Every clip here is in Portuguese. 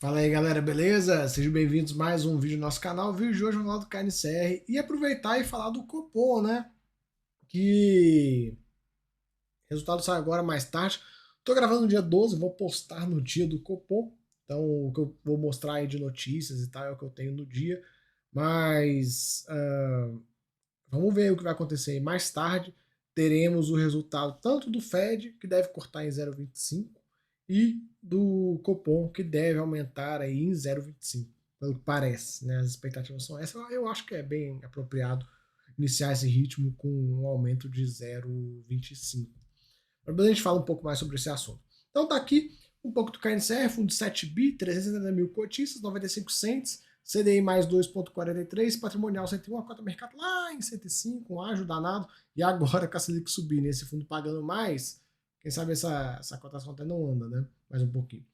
Fala aí galera, beleza? Sejam bem-vindos a mais um vídeo do nosso canal. O vídeo de hoje vamos falar do KNCR e aproveitar e falar do Copom, né? Que o resultado sai agora mais tarde. Tô gravando no dia 12, vou postar no dia do Copom. Então o que eu vou mostrar aí de notícias e tal é o que eu tenho no dia. Mas vamos ver o que vai acontecer aí. Mais tarde teremos o resultado tanto do Fed, que deve cortar em 0,25, e do Copom, que deve aumentar aí em 0,25, pelo que parece. Né? As expectativas são essas. Eu acho que é bem apropriado iniciar esse ritmo com um aumento de 0,25. Mas depois a gente fala um pouco mais sobre esse assunto. Então tá aqui um pouco do KNCR, fundo de 7 bi, 370 mil cotistas, 95 cents, CDI mais 2,43, patrimonial 101, a cota mercado lá em 105, um ágio danado, e agora com a Selic subindo, esse fundo pagando mais, quem sabe essa cotação até não anda, né? Mais um pouquinho.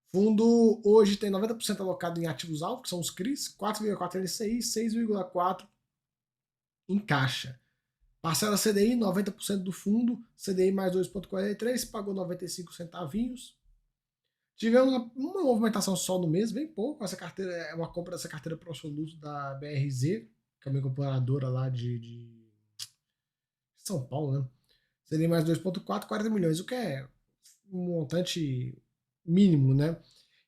Fundo hoje tem 90% alocado em ativos altos, que são os CRIs, 4,4 LCI, 6,4 em caixa. Parcela CDI, 90% do fundo, CDI mais 2,43, pagou 95 centavinhos. Tivemos uma movimentação só no mês, bem pouco. Essa carteira é uma compra dessa carteira pro soluto da BRZ, que é uma incorporadora lá de São Paulo, né? CDI mais 2,4, 40 milhões, o que é um montante mínimo, né?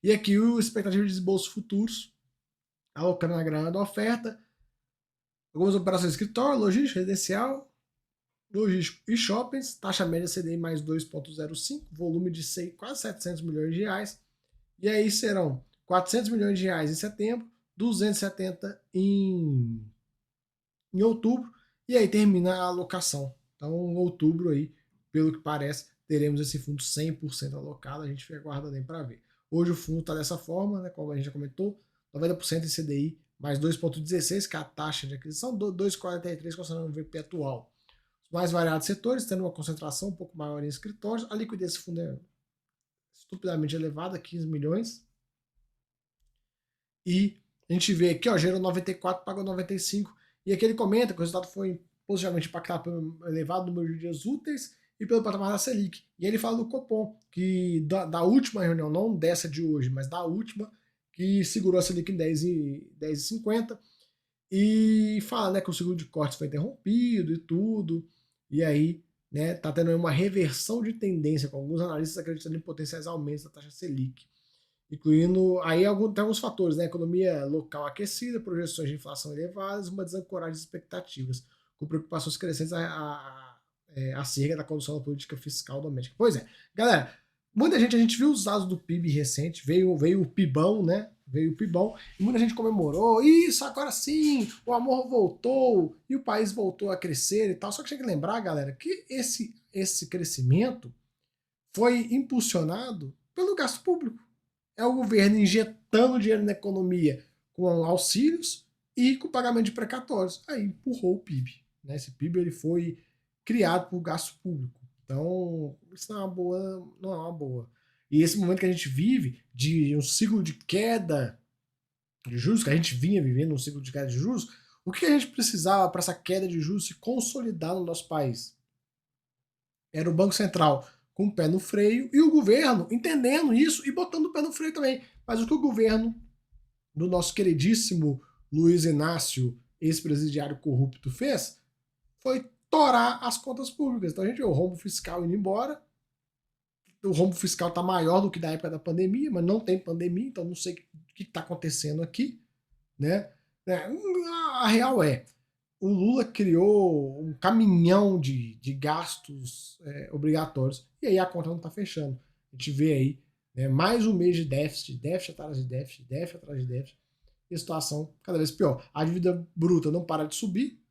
E aqui o expectativa de desembolso futuros, alocando a grana da oferta, algumas operações de escritório, logística, residencial, logístico e shoppings, taxa média CDI mais 2,05, volume de quase 700 milhões de reais. E aí serão 400 milhões de reais em setembro, 270 em outubro, e aí termina a alocação. Então, em outubro aí, pelo que parece, teremos esse fundo 100% alocado, a gente fica aguardando aí para ver. Hoje o fundo está dessa forma, né, como a gente já comentou, 90% em CDI mais 2,16, que é a taxa de aquisição, 2,43 considerando o VP atual. Os mais variados setores, tendo uma concentração um pouco maior em escritórios, a liquidez desse fundo é estupidamente elevada, 15 milhões, e a gente vê aqui, ó, gerou 94, pagou 95. E aqui ele comenta que o resultado foi positivamente impactado pelo elevado número de dias úteis e pelo patamar da Selic. E ele fala do Copom, que da última reunião, não dessa de hoje, mas da última, que segurou a Selic em 10,50 e fala, né, que o ciclo de cortes foi interrompido e tudo. E aí, né, tá tendo uma reversão de tendência, com alguns analistas acreditando em potenciais aumentos da taxa Selic, incluindo aí tem alguns fatores, né? Economia local aquecida, projeções de inflação elevadas, uma desancoragem de expectativas, com preocupações crescentes acerca da condução da política fiscal doméstica. Pois é, galera, a gente viu os dados do PIB recente, veio o PIBão, né? Veio o PIBão, e muita gente comemorou, isso, agora sim, o amor voltou, e o país voltou a crescer e tal. Só que tem que lembrar, galera, que esse crescimento foi impulsionado pelo gasto público. É o governo injetando dinheiro na economia com auxílios e com pagamento de precatórios. Aí empurrou o PIB. Né? Esse PIB ele foi criado por gasto público. Então, isso não é uma boa. Não é uma boa. E esse momento que a gente vive, de um ciclo de queda de juros, que a gente vinha vivendo um ciclo de queda de juros, o que a gente precisava para essa queda de juros se consolidar no nosso país? Era o Banco Central com o pé no freio e o governo entendendo isso e botando o pé no freio também. Mas o que o governo do nosso queridíssimo Luiz Inácio, ex-presidiário corrupto, fez foi torar as contas públicas. Então a gente vê o rombo fiscal indo embora. O rombo fiscal está maior do que da época da pandemia, mas não tem pandemia, então não sei o que está acontecendo aqui. Né? A real é, o Lula criou um caminhão de gastos obrigatórios e aí a conta não está fechando. A gente vê aí, né, mais um mês de déficit, déficit atrás de déficit, déficit atrás de déficit, e a situação cada vez pior. A dívida bruta não para de subir,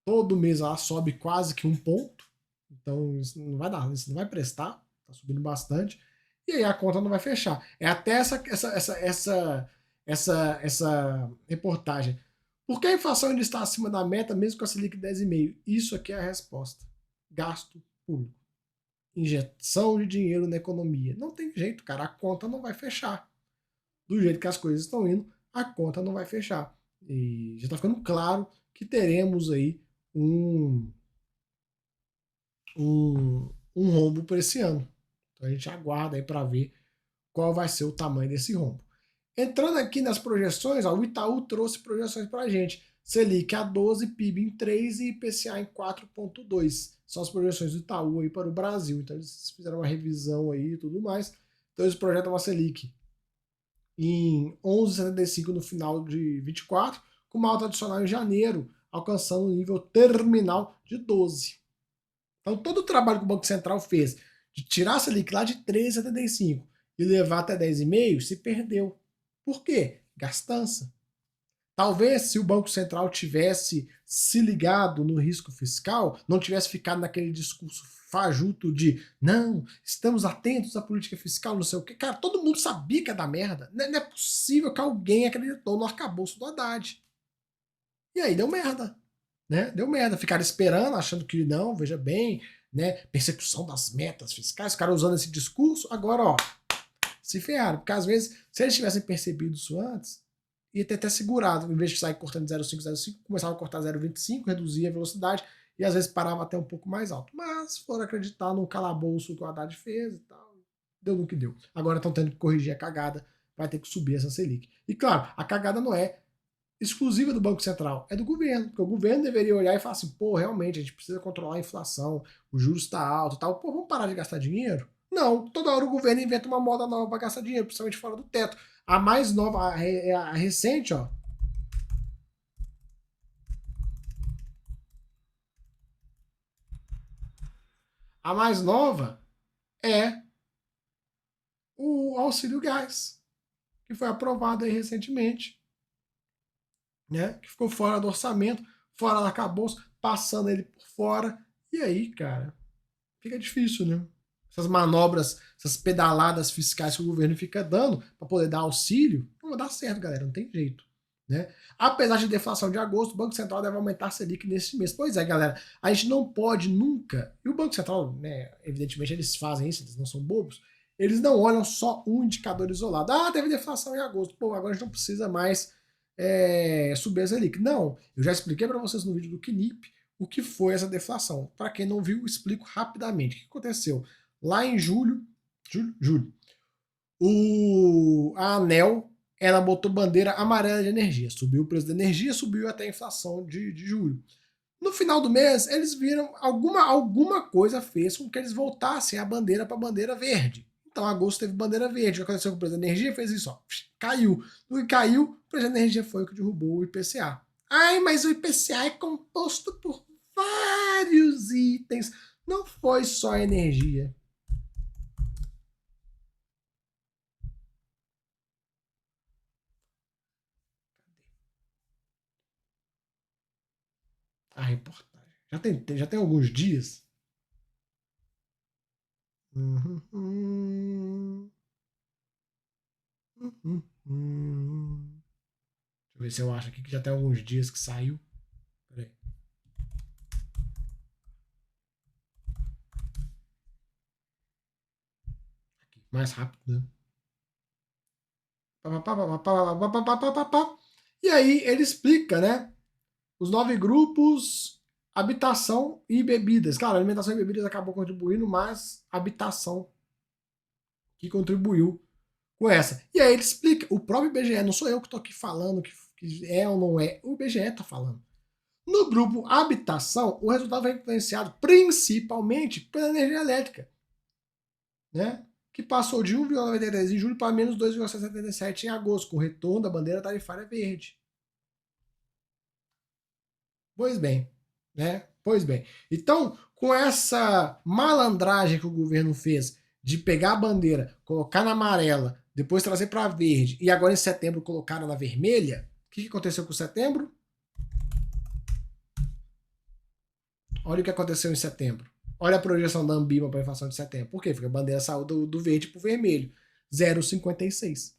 todo mês ela sobe quase que um ponto, então isso não vai dar, isso não vai prestar, está subindo bastante, e aí a conta não vai fechar. É até essa reportagem. Por que a inflação ainda está acima da meta, mesmo com a Selic 10,5? Isso aqui é a resposta. Gasto público. Injeção de dinheiro na economia. Não tem jeito, cara. A conta não vai fechar. Do jeito que as coisas estão indo, a conta não vai fechar. E já está ficando claro que teremos aí um, um rombo para esse ano. Então a gente aguarda aí para ver qual vai ser o tamanho desse rombo. Entrando aqui nas projeções, ó, o Itaú trouxe projeções para a gente. Selic a 12, PIB em 3 e IPCA em 4,2. São as projeções do Itaú aí para o Brasil. Então eles fizeram uma revisão aí e tudo mais. Então eles projetam uma Selic em 11,75 no final de 24, com uma alta adicional em janeiro, alcançando o nível terminal de 12. Então todo o trabalho que o Banco Central fez de tirar a Selic lá de 13,75 e levar até 10,5 se perdeu. Por quê? Gastança. Talvez se o Banco Central tivesse se ligado no risco fiscal, não tivesse ficado naquele discurso fajuto de não, estamos atentos à política fiscal, não sei o quê. Cara, todo mundo sabia que ia dar merda. Não é possível que alguém acreditou no arcabouço do Haddad. E aí deu merda. Né? Deu merda. Ficaram esperando, achando que não, veja bem, né? Persecução das metas fiscais, os caras usando esse discurso. Agora, ó, se ferraram. Porque às vezes, se eles tivessem percebido isso antes, ia ter até segurado, em vez de sair cortando 0,5, começava a cortar 0,25, reduzia a velocidade e às vezes parava até um pouco mais alto. Mas foram acreditar no calabouço que o Haddad fez e tal, deu no que deu. Agora estão tendo que corrigir a cagada, vai ter que subir essa Selic. E claro, a cagada não é exclusiva do Banco Central, é do governo, porque o governo deveria olhar e falar assim, pô, realmente, a gente precisa controlar a inflação, o juros está alto e tal, pô, vamos parar de gastar dinheiro? Não, toda hora o governo inventa uma moda nova para gastar dinheiro, principalmente fora do teto. A mais nova, a recente, ó. A mais nova é o auxílio gás, que foi aprovado aí recentemente, né? Que ficou fora do orçamento, fora da arcabouço, passando ele por fora. E aí, cara, fica difícil, né? Essas manobras, essas pedaladas fiscais que o governo fica dando para poder dar auxílio, não vai dar certo, galera, não tem jeito. Né? Apesar de deflação de agosto, o Banco Central deve aumentar a Selic nesse mês. Pois é, galera, a gente não pode nunca, e o Banco Central, né, evidentemente eles fazem isso, eles não são bobos, eles não olham só um indicador isolado. Ah, teve deflação em agosto, pô, agora a gente não precisa mais subir a Selic. Não, eu já expliquei para vocês no vídeo do KNIP o que foi essa deflação. Para quem não viu, eu explico rapidamente. O que aconteceu? Lá em julho, a ANEEL ela botou bandeira amarela de energia. Subiu o preço da energia, subiu até a inflação de julho. No final do mês, eles viram alguma coisa fez com que eles voltassem a bandeira para bandeira verde. Então, agosto teve bandeira verde. O que aconteceu com o preço da energia? Fez isso, ó, caiu. No que caiu, o preço da energia foi o que derrubou o IPCA. Ai, mas o IPCA é composto por vários itens. Não foi só a energia. A reportagem. Já tem alguns dias. Deixa eu ver se eu acho aqui que já tem alguns dias que saiu. Peraí. Aqui, mais rápido, né? E aí ele explica, né? Os 9 grupos, habitação e bebidas. Claro, alimentação e bebidas acabou contribuindo, mas habitação que contribuiu com essa. E aí ele explica, o próprio IBGE, não sou eu que estou aqui falando que é ou não é, o IBGE está falando. No grupo habitação, o resultado foi influenciado principalmente pela energia elétrica, né? Que passou de 1,93 em julho para menos 2,77 em agosto, com o retorno da bandeira tarifária verde. Pois bem, né? Pois bem. Então, com essa malandragem que o governo fez de pegar a bandeira, colocar na amarela, depois trazer para verde e agora em setembro colocaram na vermelha, o que aconteceu com setembro? Olha o que aconteceu em setembro. Olha a projeção da Ambima para a inflação de setembro. Por quê? Porque a bandeira saiu do verde para o vermelho. 0,56.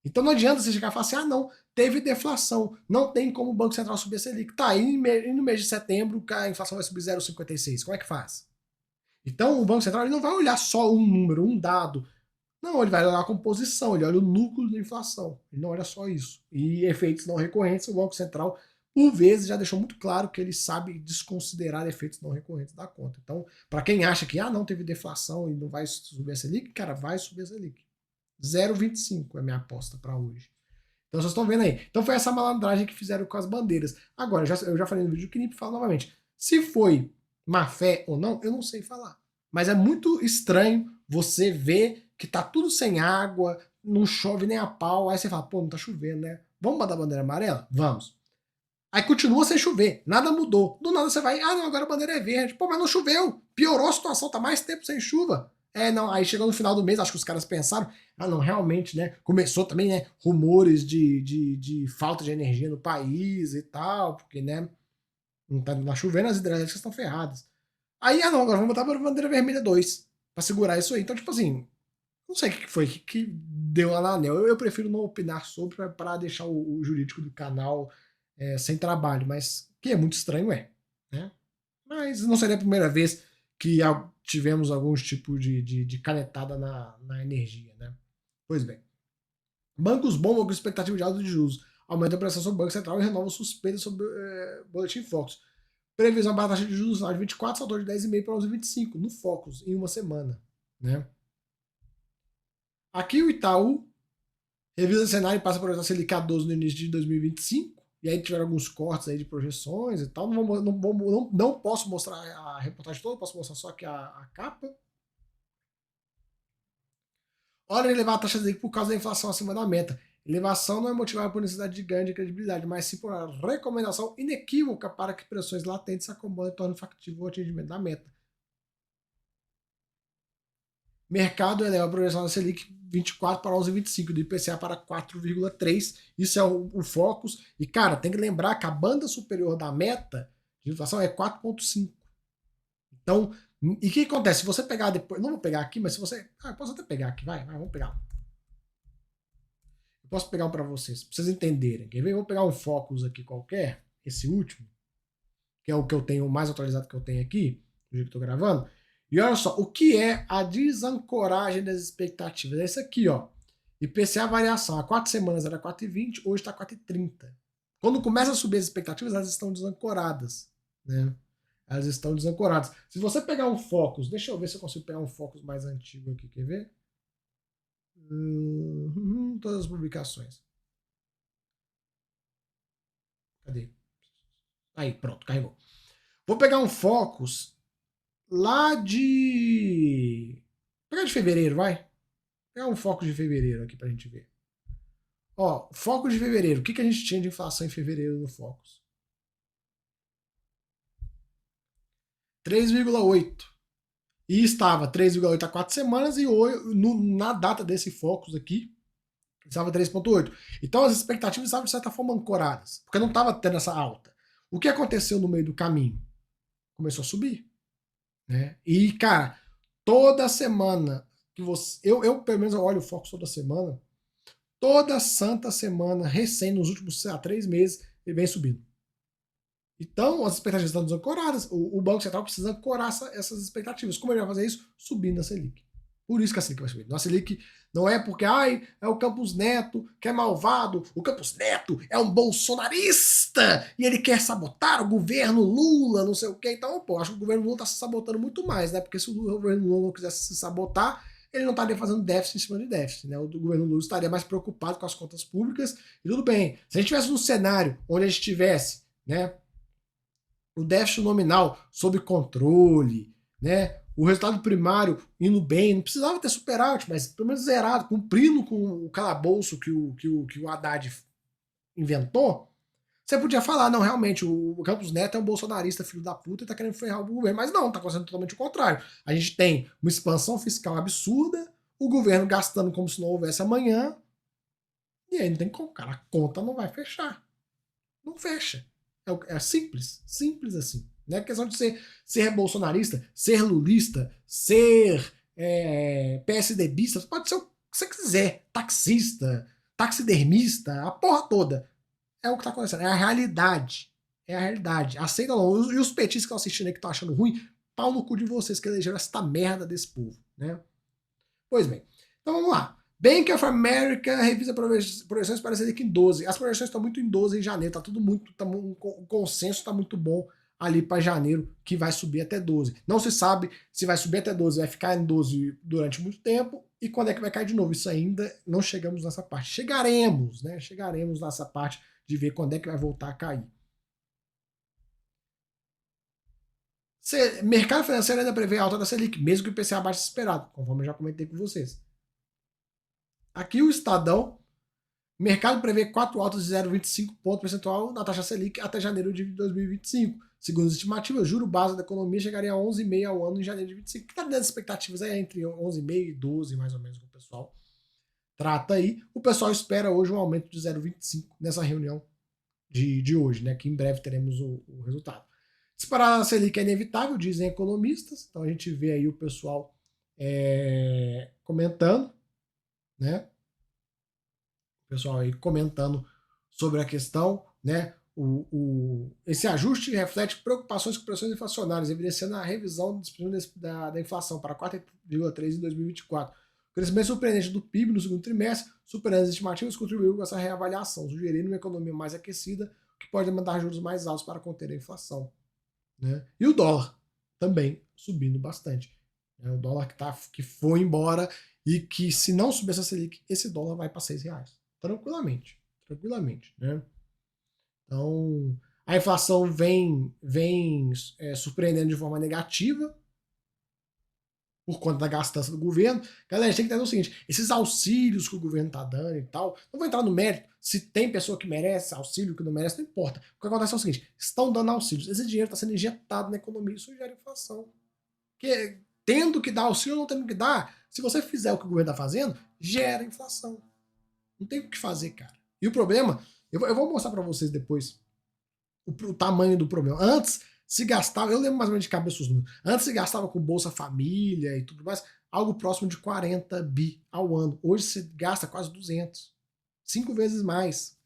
Então não adianta você chegar e falar assim, ah não, teve deflação, não tem como o Banco Central subir a Selic. Tá, e no mês de setembro a inflação vai subir 0,56. Como é que faz? Então o Banco Central ele não vai olhar só um número, um dado. Não, ele vai olhar a composição, ele olha o núcleo da inflação. Ele não olha só isso. E efeitos não recorrentes, o Banco Central, por vezes, já deixou muito claro que ele sabe desconsiderar efeitos não recorrentes da conta. Então, para quem acha que não teve deflação e não vai subir a Selic, cara, vai subir a Selic. 0,25 é a minha aposta para hoje. Então vocês estão vendo aí. Então foi essa malandragem que fizeram com as bandeiras. Agora, eu já falei no vídeo, que nem falo novamente. Se foi má fé ou não, eu não sei falar. Mas é muito estranho você ver que tá tudo sem água, não chove nem a pau, aí você fala, pô, não tá chovendo, né? Vamos mandar a bandeira amarela? Vamos. Aí continua sem chover, nada mudou. Do nada você vai, ah não, agora a bandeira é verde. Pô, mas não choveu, piorou a situação, tá mais tempo sem chuva. É, não, aí chegou no final do mês, acho que os caras pensaram, ah não, realmente, né, começou também, né, rumores de falta de energia no país e tal, porque, né, não tá chovendo, as hidrelétricas estão ferradas. Aí, ah não, agora vamos botar a bandeira vermelha 2 pra segurar isso aí. Então, tipo assim, não sei o que foi que deu lá na ANEL. Eu prefiro não opinar sobre para deixar o jurídico do canal sem trabalho, mas que é muito estranho, né? Mas não seria a primeira vez que tivemos algum tipo de canetada na energia, né? Pois bem. Bancos bombam com expectativa de alta de juros. Aumenta a pressão sobre o Banco Central e renova suspeitas sobre Boletim Focus. Previsão para a taxa de juros no final de 24 saltou de 10,5 para 11,25 no Focus em uma semana, né? Aqui o Itaú revisa o cenário e passa a projetar Selic a 12 no início de 2025. E aí tiveram alguns cortes aí de projeções e tal. Não posso mostrar a reportagem toda, posso mostrar só aqui a capa. Hora de elevar a taxa de Selic por causa da inflação acima da meta. Elevação não é motivada por necessidade de ganho de credibilidade, mas sim por uma recomendação inequívoca para que pressões latentes se acomodem e tornem factível o atingimento da meta. Mercado eleva a projeção da Selic 24 para 11,25, do IPCA para 4,3. Isso é o Focus. E, cara, tem que lembrar que a banda superior da meta de inflação é 4,5. Então, e o que acontece? Se você pegar depois. Não vou pegar aqui, mas se você. Ah, eu posso até pegar aqui, vai, vamos pegar. Eu posso pegar um para vocês entenderem. Quer ver? Eu vou pegar um Focus aqui qualquer, esse último, que é o que eu tenho, o mais atualizado que eu tenho aqui, do jeito que eu tô gravando. E olha só, o que é a desancoragem das expectativas? É isso aqui, ó. IPCA variação. Há 4 semanas era 4,20, hoje está 4,30. Quando começa a subir as expectativas, elas estão desancoradas, né? Elas estão desancoradas. Se você pegar um Focus, deixa eu ver se eu consigo pegar um Focus mais antigo aqui, quer ver? Todas as publicações. Cadê? Aí, pronto, carregou. Vou pegar um Focus lá de. Vou pegar de fevereiro, vai. Vou pegar um Focus de fevereiro aqui pra gente ver. Ó, Focus de fevereiro. O que a gente tinha de inflação em fevereiro no Focus? 3,8. E estava 3,8 há 4 semanas e hoje, na data desse Focus aqui, estava 3,8. Então as expectativas estavam de certa forma ancoradas, porque não estava tendo essa alta. O que aconteceu no meio do caminho? Começou a subir, né? E, cara, toda semana que você. Eu pelo menos, olho o Focus toda semana. Toda santa semana, recém, nos últimos 3 meses, ele vem subindo. Então, as expectativas estão desancoradas. O Banco Central precisa ancorar essas expectativas. Como ele vai fazer isso? Subindo a Selic. Por isso que a Selic vai subir. A Selic não é porque é o Campos Neto que é malvado. O Campos Neto é um bolsonarista e ele quer sabotar o governo Lula, não sei o quê. Então, pô, acho que o governo Lula está se sabotando muito mais, né? Porque se o governo Lula não quisesse se sabotar, ele não estaria fazendo déficit em cima de déficit, né? O governo Lula estaria mais preocupado com as contas públicas e tudo bem. Se a gente tivesse um cenário onde a gente tivesse, né, o déficit nominal sob controle, né? O resultado primário indo bem, não precisava ter superávit, mas pelo menos zerado, cumprindo com o calabouço que o Haddad inventou, você podia falar, não, realmente, o Campos Neto é um bolsonarista, filho da puta, e tá querendo ferrar o governo. Mas não, tá acontecendo totalmente o contrário. A gente tem uma expansão fiscal absurda, o governo gastando como se não houvesse amanhã, e aí não tem como, cara, a conta não vai fechar. Não fecha. É simples, simples assim. Não é questão de ser bolsonarista, ser lulista, ser PSDBista, pode ser o que você quiser, taxista, taxidermista, a porra toda. É o que tá acontecendo, é a realidade. É a realidade. Aceita não. E os petistas que estão assistindo aí que estão achando ruim, pau no cu de vocês que elegeram essa merda desse povo, né? Pois bem, então vamos lá. Bank of America revisa projeções para Selic em 12. As projeções estão muito em 12 em janeiro, tá tudo muito, o consenso está muito bom ali para janeiro, que vai subir até 12. Não se sabe se vai subir até 12, vai ficar em 12 durante muito tempo, e quando é que vai cair de novo. Isso ainda não chegamos nessa parte. Chegaremos, né? Chegaremos nessa parte de ver quando é que vai voltar a cair. Mercado financeiro ainda prevê alta da Selic, mesmo que o IPCA abaixo esperado, conforme eu já comentei com vocês. Aqui o Estadão, mercado prevê 4 altas de 0,25 ponto percentual na taxa Selic até janeiro de 2025. Segundo as estimativas, o juro base da economia chegaria a 11,5% ao ano em janeiro de 2025. Que está dando expectativas aí entre 11,5% e 12%, mais ou menos, que o pessoal trata aí. O pessoal espera hoje um aumento de 0,25% nessa reunião de hoje, né? Que em breve teremos o resultado. Disparar a Selic é inevitável, dizem economistas. Então a gente vê aí o pessoal comentando, né? O pessoal aí comentando sobre a questão, né? Esse ajuste reflete preocupações com pressões inflacionárias, evidenciando a revisão da inflação para 4,3% em 2024. O crescimento surpreendente do PIB no segundo trimestre, superando as estimativas, contribuiu com essa reavaliação, sugerindo uma economia mais aquecida, que pode demandar juros mais altos para conter a inflação. Né? E o dólar também subindo bastante. O dólar que foi embora e que, se não subir essa Selic, esse dólar vai para R$6. Tranquilamente. Tranquilamente. Né? Então, a inflação vem surpreendendo de forma negativa por conta da gastança do governo. Galera, a gente tem que entender o seguinte, esses auxílios que o governo está dando e tal, não vou entrar no mérito, se tem pessoa que merece auxílio, que não merece, não importa. O que acontece é o seguinte, estão dando auxílios, esse dinheiro está sendo injetado na economia, isso gera inflação. Porque tendo que dar auxílio ou não tendo que dar, se você fizer o que o governo está fazendo, gera inflação. Não tem o que fazer, cara. E o problema, eu vou mostrar para vocês depois o tamanho do problema. Antes se gastava, eu lembro mais ou menos de cabeça os números, antes se gastava com Bolsa Família e tudo mais, algo próximo de 40 bi ao ano. Hoje se gasta quase 200. 5 vezes mais.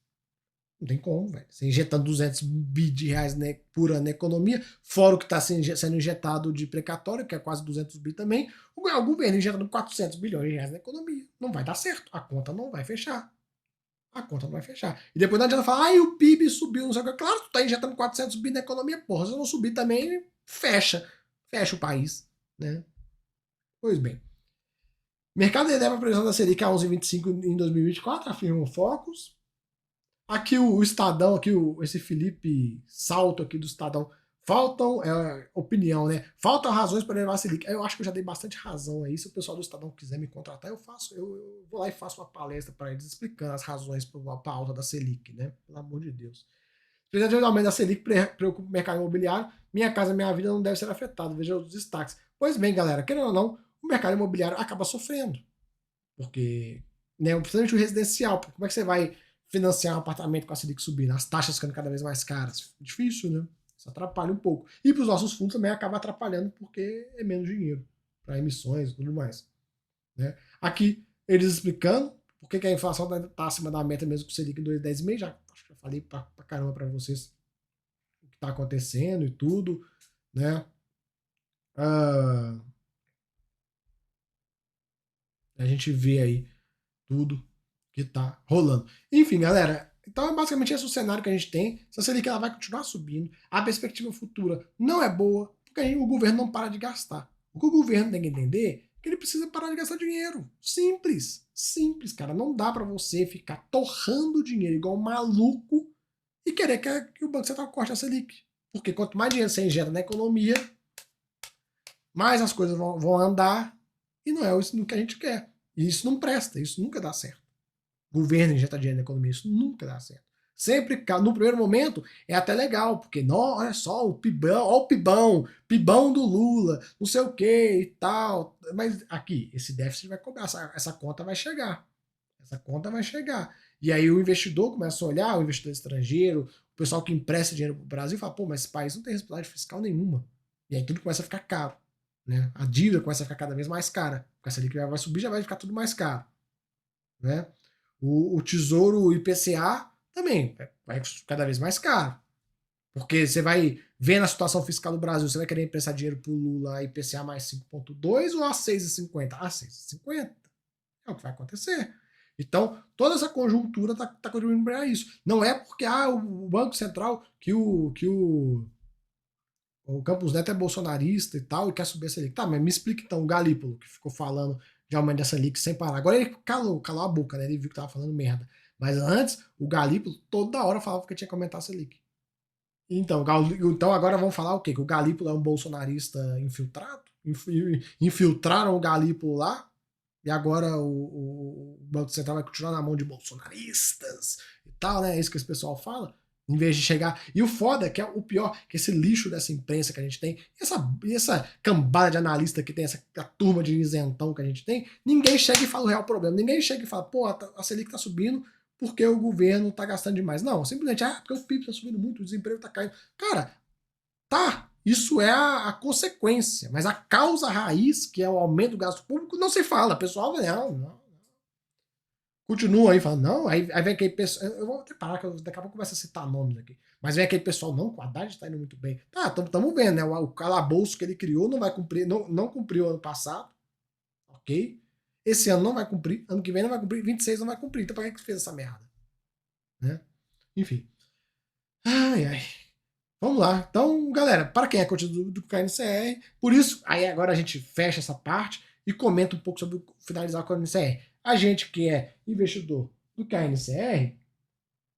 Não tem como, velho. Você injetando 200 bi de reais por ano na economia, fora o que está sendo injetado de precatório, que é quase 200 bi também, o governo injetando 400 bilhões de reais na economia. Não vai dar certo. A conta não vai fechar. A conta não vai fechar. E depois não adianta falar, o PIB subiu, não sei o que. Claro, tu tá injetando 400 bi na economia, porra. Se não subir também, fecha. Fecha o país, né? Pois bem. Mercado eleva a previsão da Selic a 11,25 em 2024, afirma o Focus. Aqui o Estadão, aqui esse Felipe Salto aqui do Estadão, faltam, opinião, né? Faltam razões para elevar a Selic. Eu acho que eu já dei bastante razão aí. Se o pessoal do Estadão quiser me contratar, eu vou lá e faço uma palestra para eles explicando as razões para a alta da Selic, né? Pelo amor de Deus. Presidente de aumento da Selic preocupa o mercado imobiliário. Minha Casa Minha Vida não deve ser afetado. Veja os destaques. Pois bem, galera, querendo ou não, o mercado imobiliário acaba sofrendo. Porque, né, principalmente o residencial, como é que você vai financiar um apartamento com a Selic subindo? As taxas ficando cada vez mais caras. Difícil, né? Isso atrapalha um pouco. E para os nossos fundos também acaba atrapalhando porque é menos dinheiro para emissões e tudo mais. Né? Aqui, eles explicando por que a inflação está acima da meta mesmo com o Selic em 2,10,5. Acho que já falei pra caramba para vocês o que está acontecendo e tudo. Né? A gente vê aí tudo que tá rolando. Enfim, galera, então é basicamente esse o cenário que a gente tem. Essa Selic ela vai continuar subindo. A perspectiva futura não é boa, porque aí o governo não para de gastar. O que o governo tem que entender é que ele precisa parar de gastar dinheiro. Simples. Simples, cara. Não dá para você ficar torrando dinheiro igual um maluco e querer que o Banco Central corte a Selic. Porque quanto mais dinheiro você injeta na economia, mais as coisas vão andar e não é isso que a gente quer. E isso não presta, isso nunca dá certo. O governo injeta dinheiro na economia, isso nunca dá certo. Sempre, no primeiro momento, é até legal, porque, não, olha só, o PIBão, olha o PIBão do Lula, não sei o que e tal. Mas aqui, esse déficit vai cobrar, essa conta vai chegar. Essa conta vai chegar. E aí o investidor começa a olhar, o investidor estrangeiro, o pessoal que empresta dinheiro para o Brasil, fala, pô, mas esse país não tem responsabilidade fiscal nenhuma. E aí tudo começa a ficar caro. Né? A dívida começa a ficar cada vez mais cara. Com essa Selic vai subir, já vai ficar tudo mais caro. Né? O Tesouro, o IPCA, também vai cada vez mais caro. Porque você vai ver na situação fiscal do Brasil, você vai querer emprestar dinheiro pro Lula a IPCA mais 5,2 ou a 6,50? A 6,50. É o que vai acontecer. Então, toda essa conjuntura está contribuindo para isso. Não é porque o Banco Central, que o Campos Neto é bolsonarista e tal, e quer subir a Selic. Tá, mas me explica então o Galípolo, que ficou falando de aumento da Selic sem parar. Agora ele calou a boca, né? Ele viu que tava falando merda. Mas antes, o Galípolo toda hora falava que tinha que aumentar a Selic. Então agora vamos falar o quê? Que o Galípolo é um bolsonarista infiltrado? Infiltraram o Galípolo lá, e agora o Banco Central vai continuar na mão de bolsonaristas e tal, né? É isso que esse pessoal fala. Em vez de chegar. E o foda, que é o pior, que esse lixo dessa imprensa que a gente tem, essa cambada de analista que tem, essa a turma de isentão que a gente tem, ninguém chega e fala o real problema. Ninguém chega e fala, pô, a Selic tá subindo porque o governo tá gastando demais. Não, simplesmente, porque o PIB tá subindo muito, o desemprego tá caindo. Cara, tá, isso é a consequência, mas a causa raiz, que é o aumento do gasto público, não se fala. O pessoal, não. Continua aí falando, não, aí vem aquele pessoal. Eu vou até parar, que daqui a pouco começa a citar nomes aqui. Mas vem aquele pessoal, não, o Haddad está indo muito bem. Tá, estamos vendo, né? O calabouço que ele criou não vai cumprir, não cumpriu ano passado, ok? Esse ano não vai cumprir, ano que vem não vai cumprir, 26 não vai cumprir. Então pra que fez essa merda? Né? Enfim. Ai, ai. Vamos lá. Então, galera, para quem é coach do KNCR, por isso, aí agora a gente fecha essa parte e comenta um pouco sobre finalizar com o KNCR. A gente que é investidor do KNCR,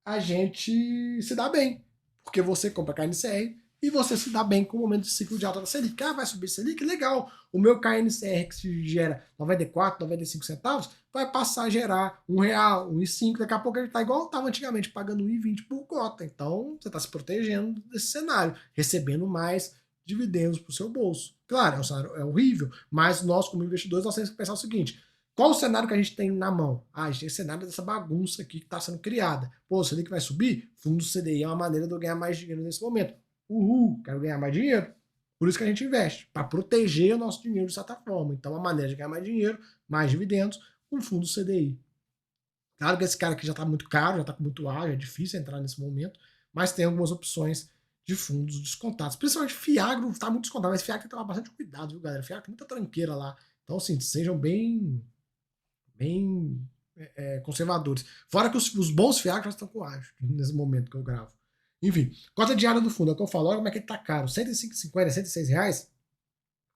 a gente se dá bem, porque você compra KNCR e você se dá bem com o momento de ciclo de alta da Selic. Vai subir Selic? Legal. O meu KNCR que se gera 94, 95 centavos, vai passar a gerar R$1, R$1,05. Daqui a pouco ele está igual estava antigamente, pagando R$1,20 por cota. Então, você está se protegendo desse cenário, recebendo mais dividendos para o seu bolso. Claro, é um cenário horrível, mas nós, como investidores, nós temos que pensar o seguinte: qual o cenário que a gente tem na mão? A gente tem o cenário dessa bagunça aqui que está sendo criada. Pô, o Selic vai subir? Fundo CDI é uma maneira de eu ganhar mais dinheiro nesse momento. Uhul, quero ganhar mais dinheiro. Por isso que a gente investe, para proteger o nosso dinheiro de certa forma. Então, a maneira de ganhar mais dinheiro, mais dividendos, um fundo CDI. Claro que esse cara aqui já está muito caro, já está com muito ar, é difícil entrar nesse momento, mas tem algumas opções de fundos descontados. Principalmente Fiagro está muito descontado, mas Fiagro tem que tomar bastante cuidado, viu, galera? Fiagro tem muita tranqueira lá. Então, assim, sejam bem conservadores. Fora que os bons fiagros já estão com ágio nesse momento que eu gravo. Enfim, cota diária do fundo, é o que eu falo, olha como é que ele tá caro. R$105,50, R$106,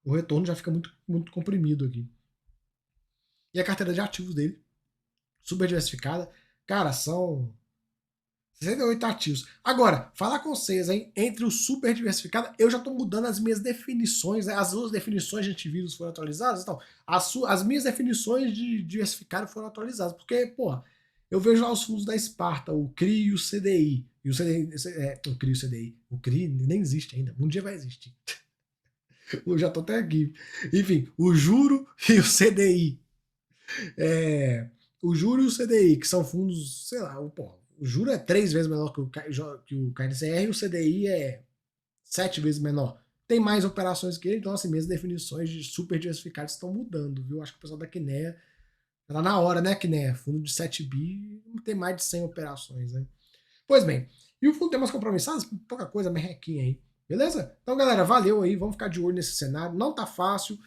o retorno já fica muito comprimido aqui. E a carteira de ativos dele, super diversificada, cara, são 68 ativos. Agora, falar com vocês, hein? Entre o super diversificado, eu já estou mudando as minhas definições, né? As duas definições de antivírus foram atualizadas, então, as minhas definições de diversificado foram atualizadas, porque, pô, eu vejo lá os fundos da Esparta, o CRI e o CDI. E o CDI, o CRI e o CDI. O CRI nem existe ainda, um dia vai existir. Eu já tô até aqui. Enfim, o juro e o CDI. O juro e o CDI, que são fundos, sei lá, pô, o juro é 3 vezes menor que o KNCR e o CDI é 7 vezes menor. Tem mais operações que ele, então assim, minhas definições de super diversificados estão mudando, viu? Acho que o pessoal da Kinea tá na hora, né, Kinea? Fundo de 7 bi tem mais de 100 operações, né? Pois bem, e o fundo tem umas compromissadas, pouca coisa, merrequinha aí, beleza? Então, galera, valeu aí, vamos ficar de olho nesse cenário, não tá fácil,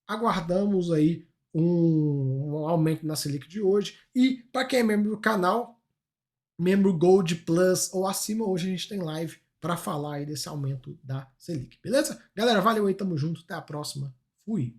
aguardamos aí um aumento na Selic de hoje, e para quem é membro do canal, membro Gold Plus ou acima, hoje a gente tem live para falar aí desse aumento da Selic, beleza? Galera, valeu aí, tamo junto, até a próxima, fui!